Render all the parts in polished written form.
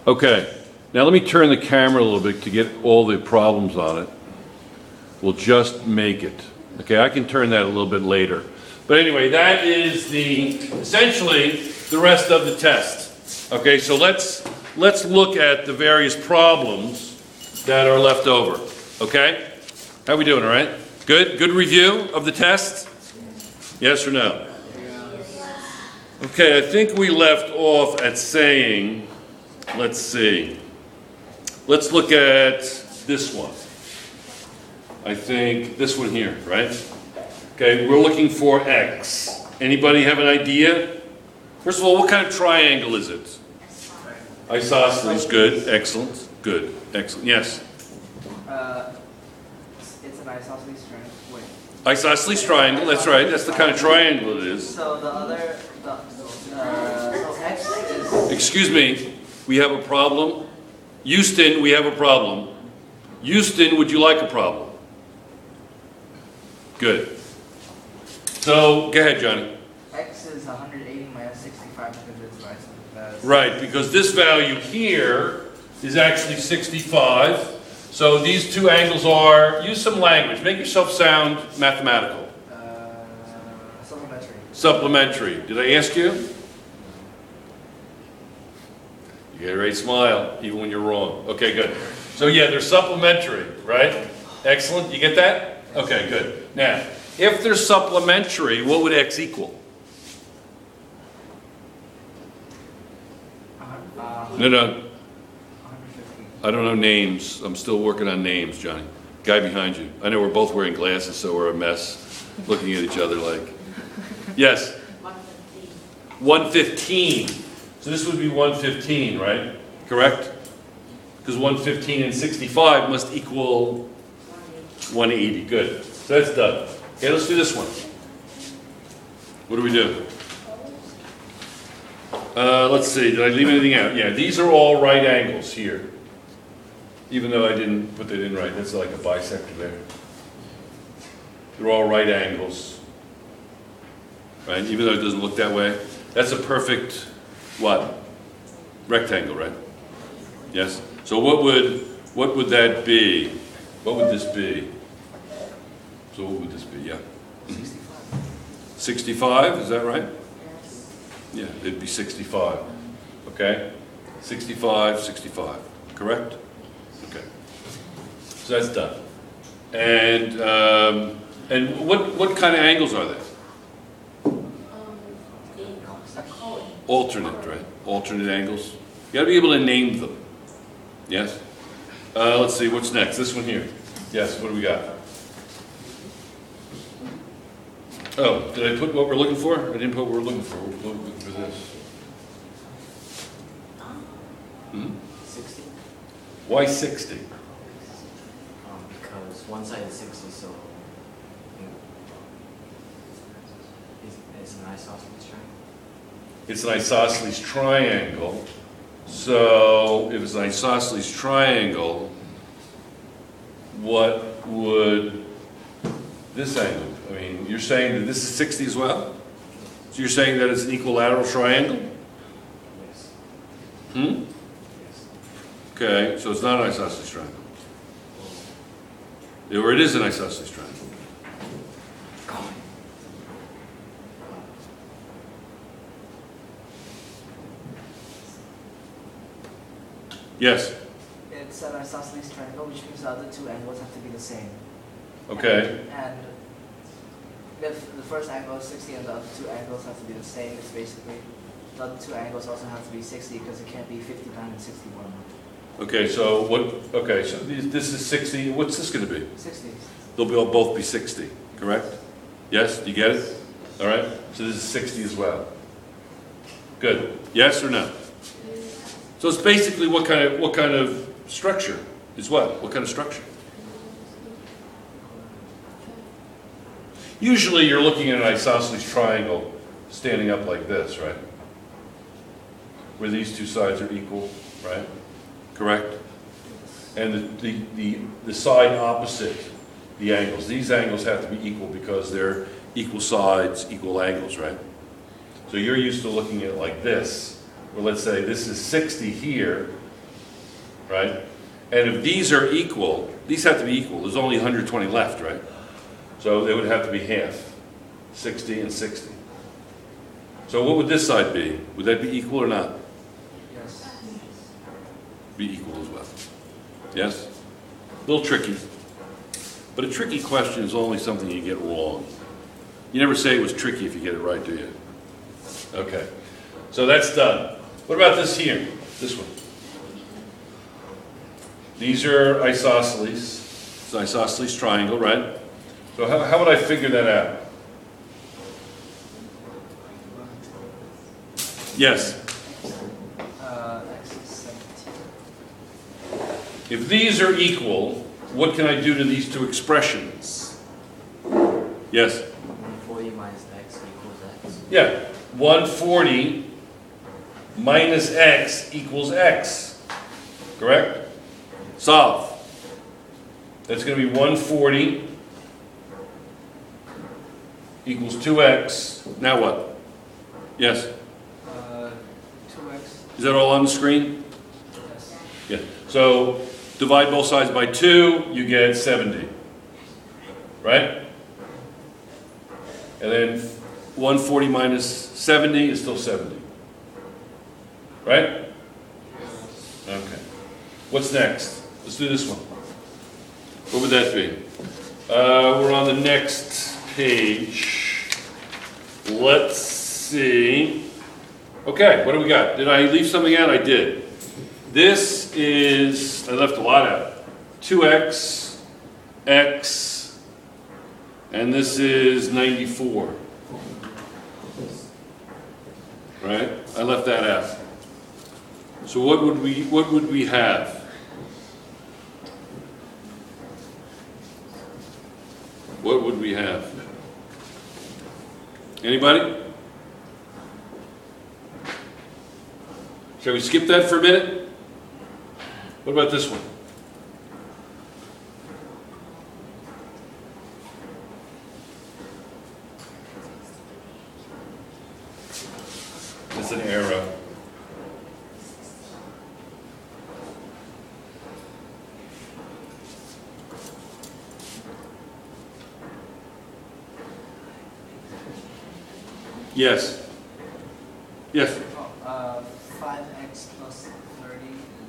Okay, now let me turn the camera a little bit to get all the problems on it. We'll just make it. Okay, I can turn that a little bit later. But anyway, that is essentially the rest of the test. Okay, so let's look at the various problems that are left over. Okay? How we doing, all right? Good? Good review of the test? Yes or no? Okay, I think we left off at saying, let's see. Let's look at this one. I think this one here, right? Okay, we're looking for x. Anybody have an idea? First of all, what kind of triangle is it? Isosceles, good, excellent, good, excellent. Yes? It's an isosceles triangle. Wait. Isosceles triangle, that's right, that's the kind of triangle it is. So so x is... Excuse me, we have a problem. Houston, we have a problem. Houston, would you like a problem? Good. So, go ahead, Johnny. X is 180 minus 65 because it's isosceles. Right, because this value here is actually 65. So these two angles are, use some language, make yourself sound mathematical. Supplementary. Supplementary. Did I ask you? You get a great smile, even when you're wrong. Okay, good. So yeah, they're supplementary, right? Excellent. You get that? Okay, good. Now, if they're supplementary, what would x equal? No. I don't know names. I'm still working on names, Johnny. Guy behind you. I know we're both wearing glasses, so we're a mess, looking at each other like. Yes? 115. So this would be 115, right? Correct? Because 115 and 65 must equal 180. Good. So that's done. Okay, let's do this one. What do we do? Let's see. Did I leave anything out? Yeah, these are all right angles here. Even though I didn't put that in right. That's like a bisector there. They're all right angles. Right? Even though it doesn't look that way. That's a perfect, what? Rectangle, right? Yes? So what would that be? What would this be? So what would this be? Yeah. 65, is that right? Yeah, it'd be 65. Okay? 65, correct? Okay. So that's done. And what kind of angles are they? Alternate, right? Alternate angles. You gotta be able to name them. Yes? Let's see, what's next? This one here. Yes, what do we got? Oh, did I put what we're looking for? I didn't put what we're looking for. We're looking for this. 60. Why 60? Because one side is 60, so it's an isosceles triangle. It's an isosceles triangle. So if it's an isosceles triangle, what would this angle? I mean, you're saying that this is 60 as well? So you're saying that it's an equilateral triangle? Yes. Yes. Okay, so it's not an isosceles triangle. Or it is an isosceles triangle. Yes. It's an isosceles triangle, which means the other two angles have to be the same. Okay. And if the first angle is 60 and the other two angles have to be the same, it's basically the other two angles also have to be 60 because it can't be 59 and 61. Okay, so what? Okay, so this is 60. What's this going to be? 60. They'll both be 60, correct? Yes, you get it? All right. So this is 60 as well. Good. Yes or no? So it's basically what kind of structure is what? What kind of structure? Usually you're looking at an isosceles triangle standing up like this, right? Where these two sides are equal, right? Correct? And the side opposite the angles. These angles have to be equal because they're equal sides, equal angles, right? So you're used to looking at it like this, where let's say this is 60 here, right? And if these are equal, these have to be equal. There's only 120 left, right? So they would have to be half, 60 and 60. So what would this side be? Would that be equal or not? Yes. Be equal as well. Yes? A little tricky. But a tricky question is only something you get wrong. You never say it was tricky if you get it right, do you? Okay. So that's done. What about this here? This one. These are isosceles. It's an isosceles triangle, right? So how would I figure that out? Yes? X is 17. If these are equal, what can I do to these two expressions? Yes? 140 minus x equals x. Yeah. 140 minus x equals x. Correct? Solve. That's going to be 140 equals 2x. Now what? Yes? 2x. Is that all on the screen? Yes. Yeah. So divide both sides by 2, you get 70. Right? And then 140 minus 70 is still 70. Right? Okay. What's next? Let's do this one. What would that be? We're on the next page. Let's see. Okay, what do we got? Did I leave something out? I did. This is, I left a lot out. 2x, x, and this is 94. Right? I left that out. So what would we have? What would we have? Anybody? Shall we skip that for a minute? What about this one? It's an arrow. Yes. Yes. 5x plus 30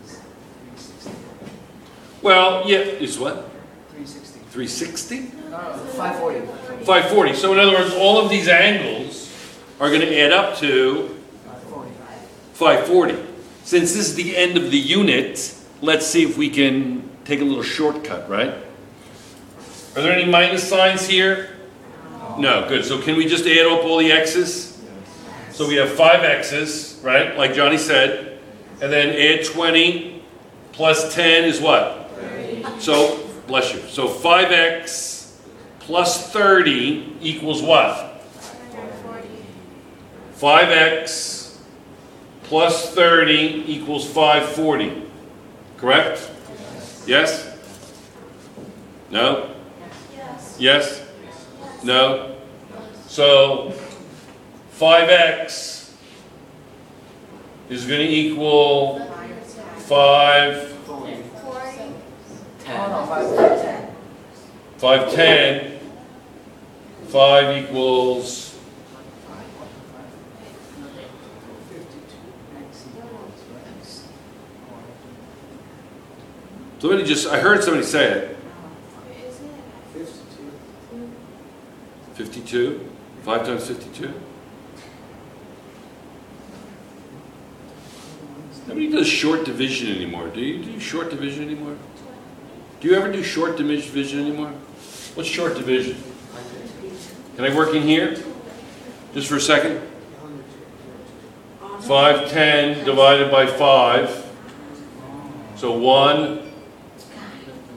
is 360. Well, yeah, it's what? 360. 360? No, 540. 540. So in other words, all of these angles are going to add up to 540. 540. Since this is the end of the unit, let's see if we can take a little shortcut, right? Are there any minus signs here? No, good. So can we just add up all the x's? So we have 5 x's, right? Like Johnny said. And then add 20 plus 10 is what? 30. So, bless you. So 5x plus 30 equals what? 5x plus 30 equals 540. Correct? Yes? No? Yes? No? So 5x is going to equal 5, 10. Oh, no, 510. 510. 5 equals, somebody just, I heard somebody say it. 52? 5 times 52? Nobody does short division anymore. Do you do short division anymore? Do you ever do short division anymore? What's short division? Can I work in here? Just for a second? 510 divided by 5. So 1.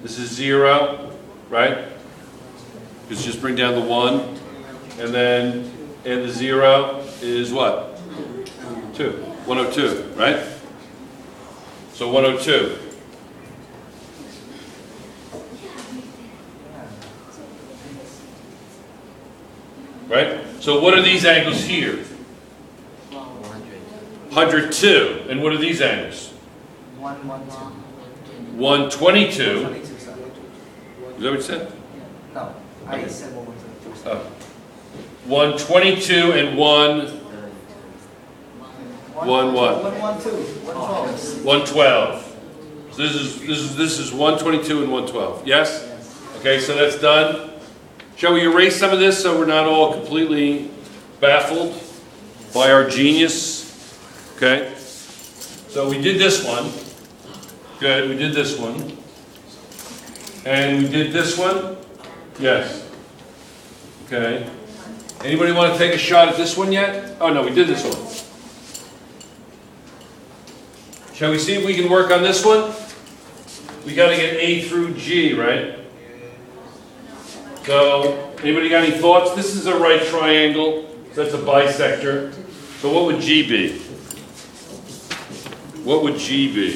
This is 0, right? Because just bring down the 1. And then add the 0 is what? 2. 102, right? So 102. Right? So what are these angles here? 100. 102. And what are these angles? 112. 122. 122, sorry. Is that what you said? Yeah. No, I said 112. Oh. 122 and 1 One what? 112. 112. 112. So this is 122 and 112. Yes? Yes. Okay, so that's done. Shall we erase some of this so we're not all completely baffled by our genius? Okay. So we did this one. Good, we did this one. And we did this one? Yes. Okay. Anybody want to take a shot at this one yet? Oh no, we did this one. Shall we see if we can work on this one? We got to get A through G, right? So, anybody got any thoughts? This is a right triangle, so that's a bisector. So what would G be? What would G be?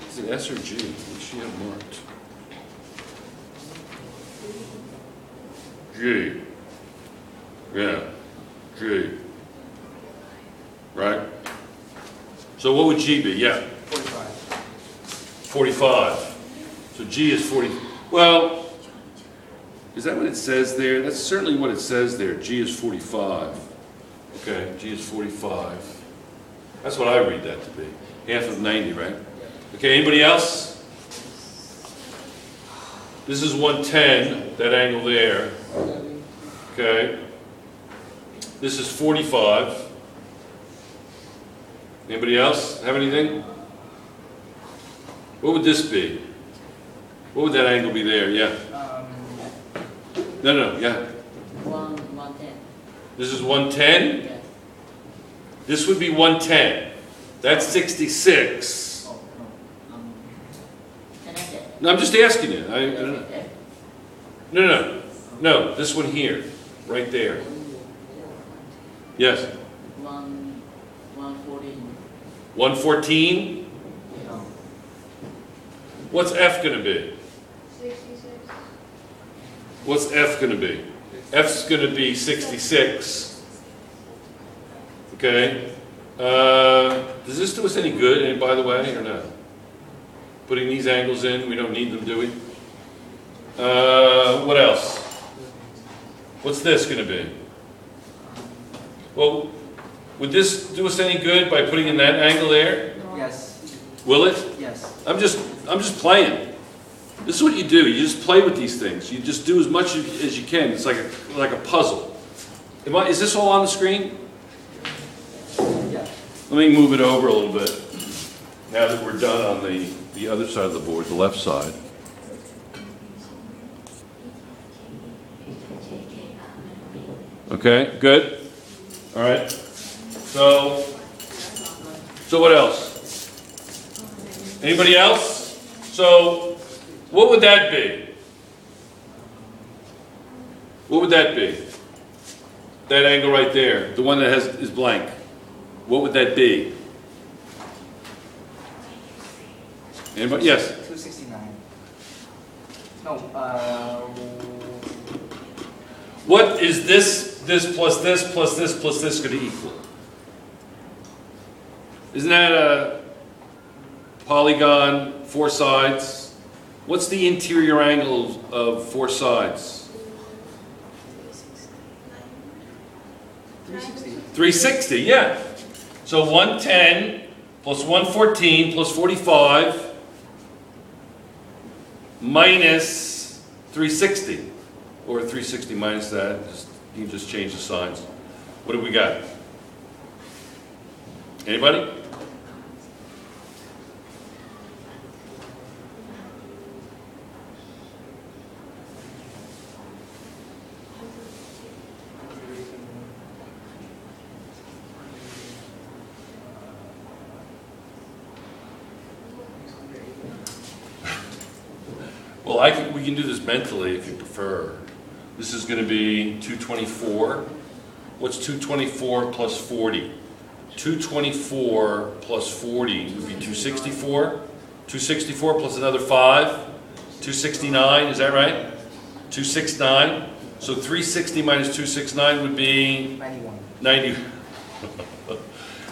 Is it S or G? What does she have marked? G. Yeah. G. Right? So what would G be? Yeah. 45. 45. So G is 40. Well, is that what it says there? That's certainly what it says there. G is 45. Okay, G is 45. That's what I read that to be. Half of 90, right? Okay, anybody else? This is 110, that angle there. Okay. This is 45. Anybody else have anything? What would this be? What would that angle be there? Yeah. No, yeah. 110. This is 110? Yeah. This would be 110. That's 66. Oh, no. Can I get? No, I'm just asking you. I don't know. No, this one here. Right there. Yes. 114. 114? No. What's F going to be? 66. What's F going to be? F's going to be 66. Okay. Does this do us any good, and by the way, or no? Putting these angles in, we don't need them, do we? What else? What's this going to be? Well, would this do us any good by putting in that angle there? Yes. Will it? Yes. I'm just playing. This is what you do. You just play with these things. You just do as much as you can. It's like a puzzle. Is this all on the screen? Yeah. Let me move it over a little bit. Now that we're done on the other side of the board, the left side. Okay, good. All right. So what else? Anybody else? So, what would that be? What would that be? That angle right there, the one that is blank. What would that be? Anybody? Yes. 269. No. What is this plus this plus this plus this going to equal? Isn't that a polygon, 4 sides? What's the interior angle of 4 sides? 360. 360, yeah. So 110 plus 114 plus 45 minus 360. Or 360 minus that. You can just change the signs. What do we got? Anybody? Well, we can do this mentally if you prefer. This is going to be 224. What's 224 plus 40? 224 plus 40 would be 264. 264 plus another 5. 269, is that right? 269. So 360 minus 269 would be 91. 90.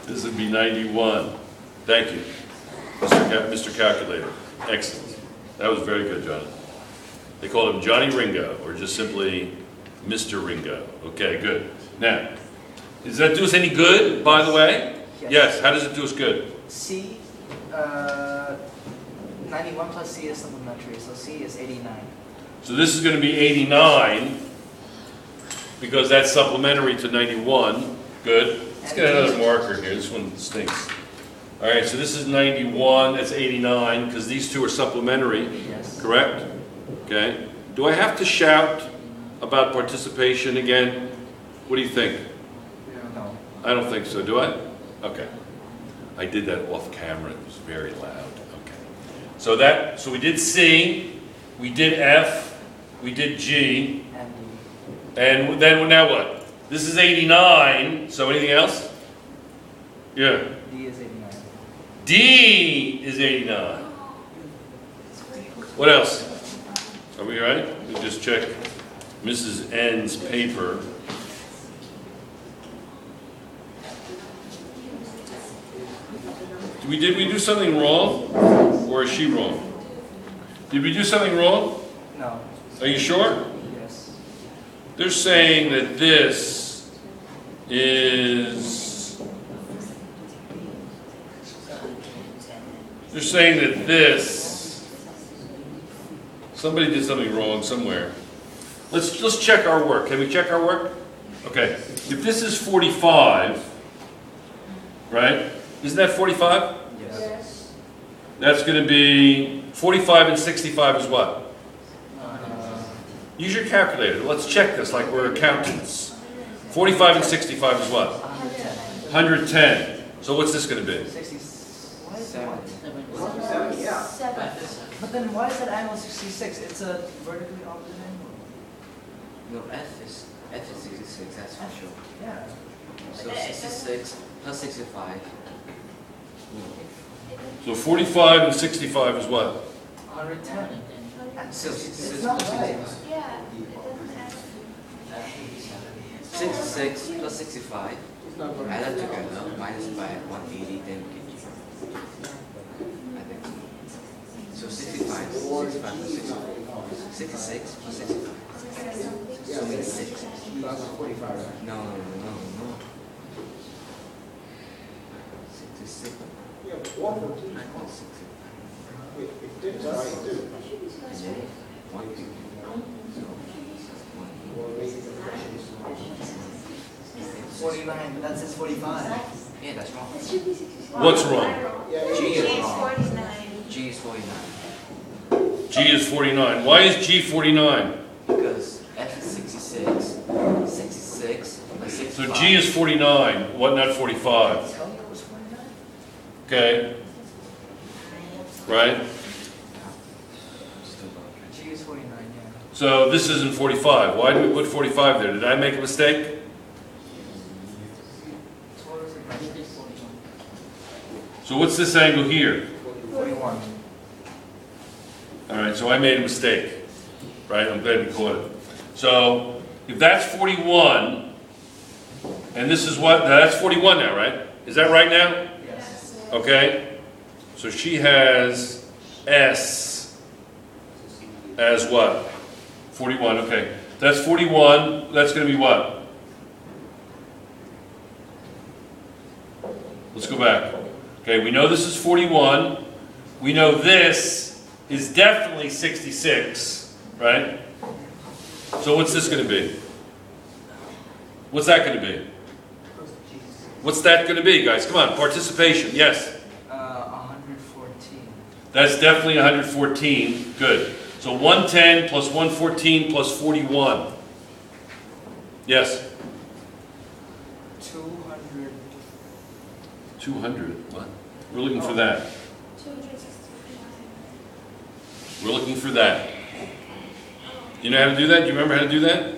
This would be 91. Thank you, Mr. Calculator. Excellent. That was very good, Johnny. They called him Johnny Ringo, or just simply Mr. Ringo. Okay, good. Now, does that do us any good, by the way? Yes. How does it do us good? C, 91 plus C is supplementary, so C is 89. So this is going to be 89, because that's supplementary to 91. Good. Let's get another marker here. This one stinks. All right, so this is 91, that's 89, because these two are supplementary, Yes. correct? Okay. Do I have to shout about participation again? What do you think? No. I don't think so, do I? Okay. I did that off camera, it was very loud. Okay. So we did C, we did F, we did G, And D. and then now what? This is 89, so anything else? Yeah. D is 89. D is 89. What else? Are we right? We just check Mrs. N's paper. Did we do something wrong? Or is she wrong? Did we do something wrong? No. Are you sure? Yes. They're saying that this is... They're saying that this... Somebody did something wrong somewhere. Let's check our work. Can we check our work? Okay. If this is 45, right? Isn't that 45? Yes. That's going to be 45 and 65 is what? Use your calculator. Let's check this like we're accountants. 45 and 65 is what? 110. 110. So what's this going to be? 67. 7. Yeah. But then why is that angle 66? It's a vertically opposite angle. No, F is 66, that's for sure. Yeah. So 66 plus 65. So 45 and 65 is what? 110. So 66 It's not plus right. 65. Yeah, it doesn't have. 66 plus 65. Add that together, minus by 180, then we can choose. I think so. So 65 plus 65. 66 plus 65. So it's 6. No. 66. Yeah, I 114. want 65. Wait, if Dick's right, too. And then 150. So 49, but that says 45. yeah, that's wrong. It should be 65. What's wrong? Yeah, G is It's wrong. 49. G is 49. G is 49. Why is G 49? Because F is 66. 66 plus 65. So G is 49. What, not 45? Tell me it was 49? Okay. Right? G is 49, yeah. So this isn't 45. Why did we put 45 there? Did I make a mistake? So what is it? So what's this angle here? 41. All right, so I made a mistake. Right? I'm glad we caught it. So if that's 41, and this is what? That's 41 now, right? Is that right now? Yes. Okay. So she has S as what? 41, okay. That's 41. That's going to be what? Let's go back. Okay, we know this is 41. We know this is definitely 66, right? So what's this going to be? What's that going to be? What's that going to be, guys? Come on, participation. Yes. 114. That's definitely 114. Good. So 110 plus 114 plus 41. Yes. 200. 200. What? We're looking for that. 269. We're looking for that. You know how to do that? Do you remember how to do that?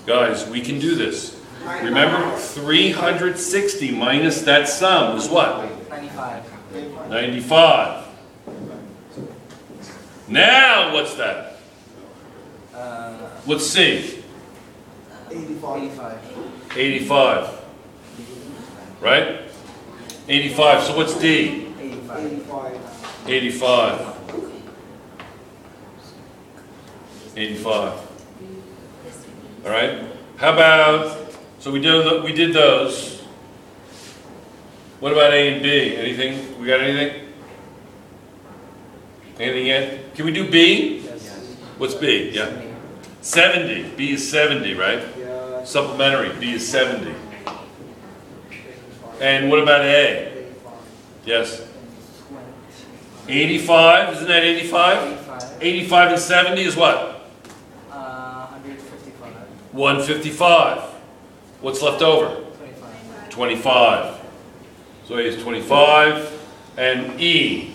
Guys, we can do this. Remember, 360 minus that sum is what? 95. 95. Now, what's that? What's C? 85. 85. Right? 85. So what's D? 85. 85. 85. All right. How about, so we did those. What about A and B? Anything? We got anything? Anything yet? Can we do B? Yes. What's B? Yeah. 70. B is 70, right? Yeah. Supplementary. B is 70. And what about A? Yes. 85. Isn't that 85? 85. 85 and 70 is what? 155. 155. What's left over? 25. 25. So A is 25. And E.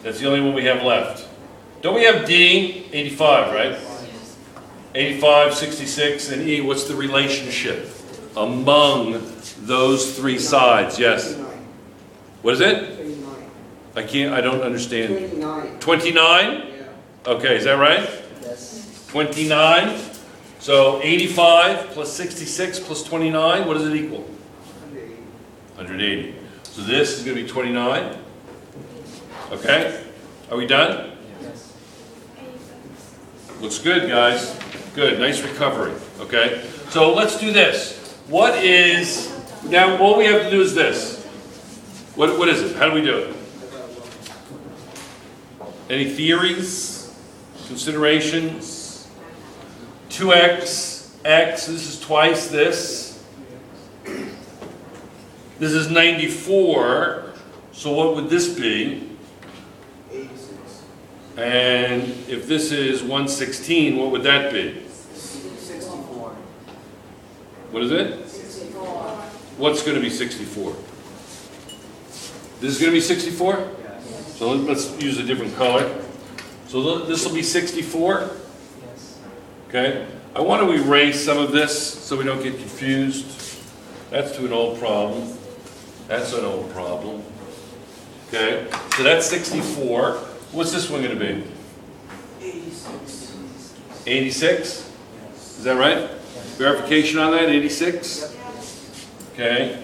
That's the only one we have left. Don't we have D? 85, right? 85, 66, and E. What's the relationship among those three sides? Yes. What is it? 29. I don't understand. 29. 29? Yeah. Okay, is that right? Yes. 29. So 85 plus 66 plus 29, what does it equal? 180. So this is going to be 29. Okay? Are we done? Yes. Looks good, guys. Good. Nice recovery. Okay? So let's do this. What is, now all we have to do is this. What is it? How do we do it? Any theories? Considerations? 2x, x, this is twice this. This is 94. So what would this be? 86. And if this is 116, what would that be? 64. What is it? 64. What's going to be 64? This is going to be 64? Yes. So let's use a different color. So this will be 64. Yes. Okay? I want to erase some of this so we don't get confused. That's to an old problem. That's an old problem. Okay? So that's 64. What's this one going to be? 86. 86? Is that right? Verification on that? 86? Okay.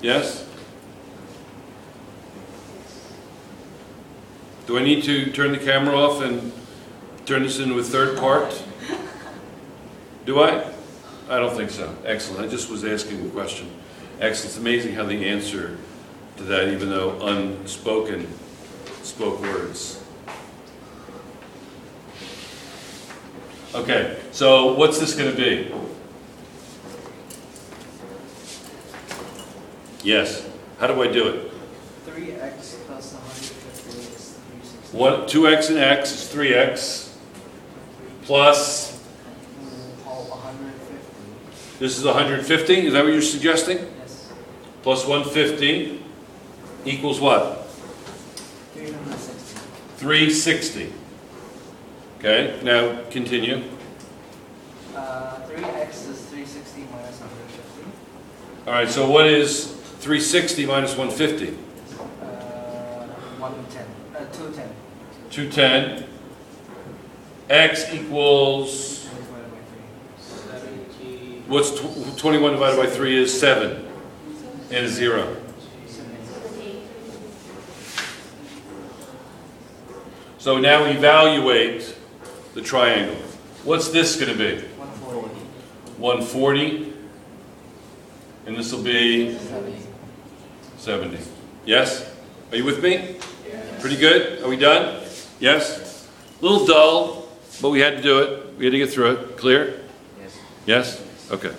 Yes? Do I need to turn the camera off and turn this into a third part? Do I? I don't think so. Excellent. I just was asking the question. Excellent. It's amazing how they answer to that, even though unspoken spoke words. Okay, so what's this going to be? Yes. How do I do it? 3x plus 150 is 360. 2x and x is 3x plus, 150. this is 150, is that what you're suggesting? Yes. Plus 150 equals what? 360. 360. Okay, now continue. 3x is 360 minus 150. All right, so what is 360 minus 150? 110. 210. 210. X equals, Divided by 3. 70. what's 21 divided by 3 is 7 and a 0. 70. So now evaluate the triangle. What's this going to be? 140. 140. And this will be 70. 70. Yes? Are you with me? Pretty good? Are we done? Yes? A little dull, but we had to do it. We had to get through it. Clear? Yes. Yes? Okay.